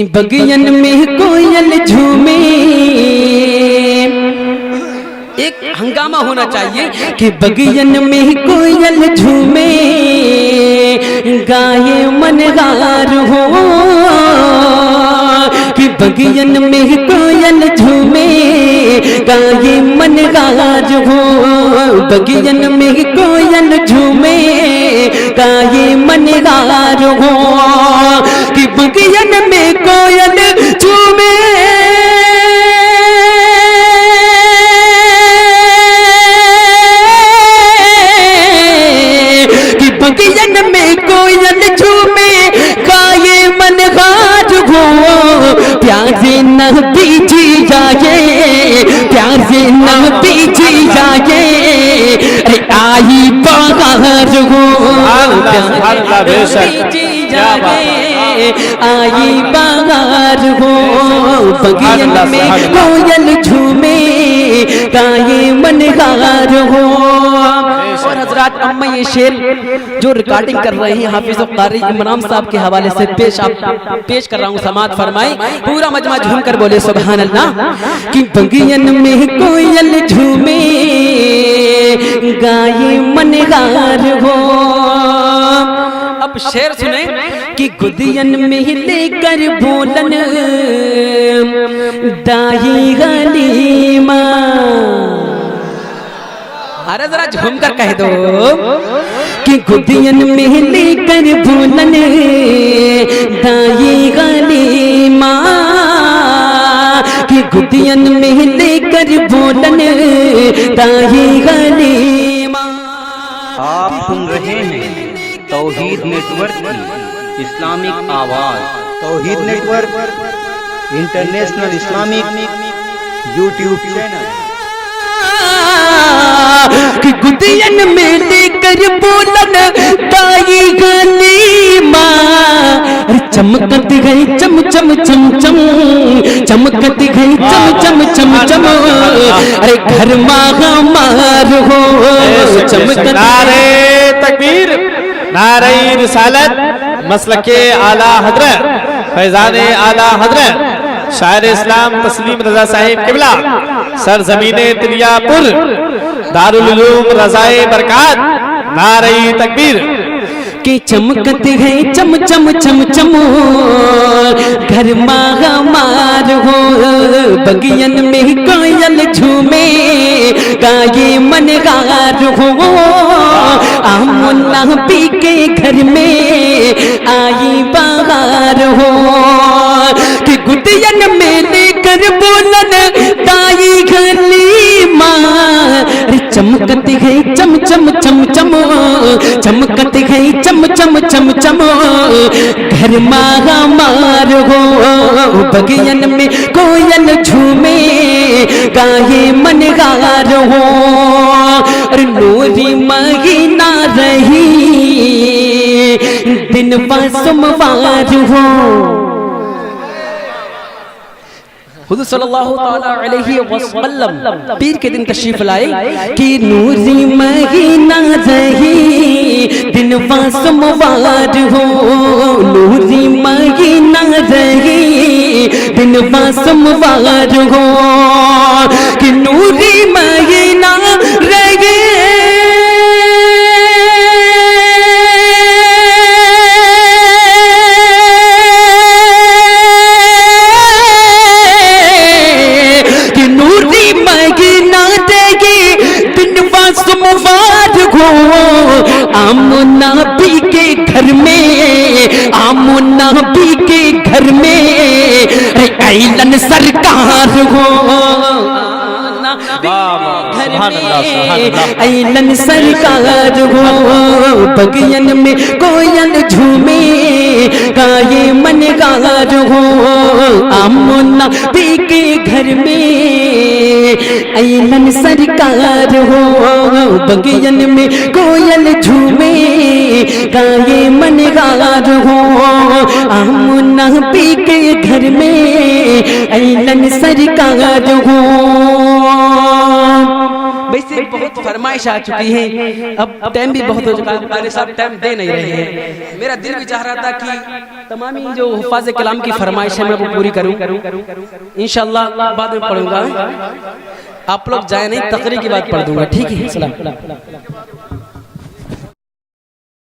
बगियन में कोयल झूमे। एक हंगामा होना चाहिए कि बगियन में कोयल झूमे, गाये मनगार हो। कि बगियन में कोयल झूमे, गाये मनगार हो। बगियन में कोयल झूमे, गाये मनगार हो। कि बगियन में कोयल झूमे, कि बगियन में कोयल झूमे, गाये मनगार हो। प्यार से न पीछी जाए, प्यार से न पीछी जाए, अरे आई बहार हो। आई बहार हो। बगियन में कोयल झूमे, गाये मनगार हो। और हजरात अम्मा ये शेर जो रिकॉर्डिंग कर रहे हैं हाफिज कारी इमरान साहब के हवाले से पेश कर रहा हूँ, समात फरमाई। पूरा मजमा झूम कर बोले सुभान अल्लाह। कि बगियन में कोयल झूमे, गाये मनगार हो। अब शेर सुने कि गुदियन में लेकर बोलन, दाही गलीमा। अरे जरा झूम कर कह दो कि गुदियन में लेकर बोलन, दाही गलीमा। कि गुदियन में लेकर बोलन, दाही गलीमा। आप सुन रहे हैं तौहीद नेटवर्क की इस्लामिक आवाज। Tauheed network international Islamic YouTube channel. कि गुदियन में लेकर बोलन, दाई गलीमा। चमकत गई चम चम चम चम, चमकत गई चम चम चम चम। अरे घर मार हो। चमकत नारे तकबीर, नारे रिसालत, मसलके आला हजरत फैजाने आला हजरत शायर इस्लाम तस्लीम रजा साहिब किबला, सरजमीने तिलियापुर, दारुल उलूम रजाए बरकात। नारे तकबीर। कि चमकत है चम चम चम चम, घर मार हो। बगियन में कोयल झूमे, गाये मनगार हो। आमुन्ना पी के घर में आई बहार हो। कि गुदियन में लेकर बोलन, दाई गलीमा। चमकत है चम चम चम चम, चमकत है चम चम चम चम। घर मार हो। बगियन में कोयल झूमे, गाये मनगार हो। और नूरी महीना रही, दिन सोमवार हो। हुज़ूर सल्लल्लाहु तआला अलैहि वसल्लम पीर के दिन तशरीफ लाए कि नूरी महीना रही, दिन सोमवार हो। नूरी महीना रही, दिन सोमवार हो। कि नूरी महीना रही, आमुन्ना भी के घर में, आमुन्ना भी के घर में ऐलन सरकार हो। ऐलन सरकार हो। बगियन में कोयल झूमे, गाये मनगार हो। आमुन्ना भी के घर में ऐलन सरकार हो। बगियन में कोयल झूमे, गाये मनगार हो। आमुन्ना भी के घर में ऐलन सरकार हो। वैसे बहुत फरमाइश आ चुकी है, अब टाइम भी बहुत हो चुका है, कारी साहब टाइम दे नहीं रहे हैं। मेरा दिल भी चाह रहा था कि तमामी जो हुफ़ाज़ कलाम की फरमाइश है मैं वो पूरी करूं, इंशाअल्लाह बाद में पढ़ूंगा। आप लोग जाए नहीं, तकरीर की बात पढ़ दूंगा, ठीक है। सलाम।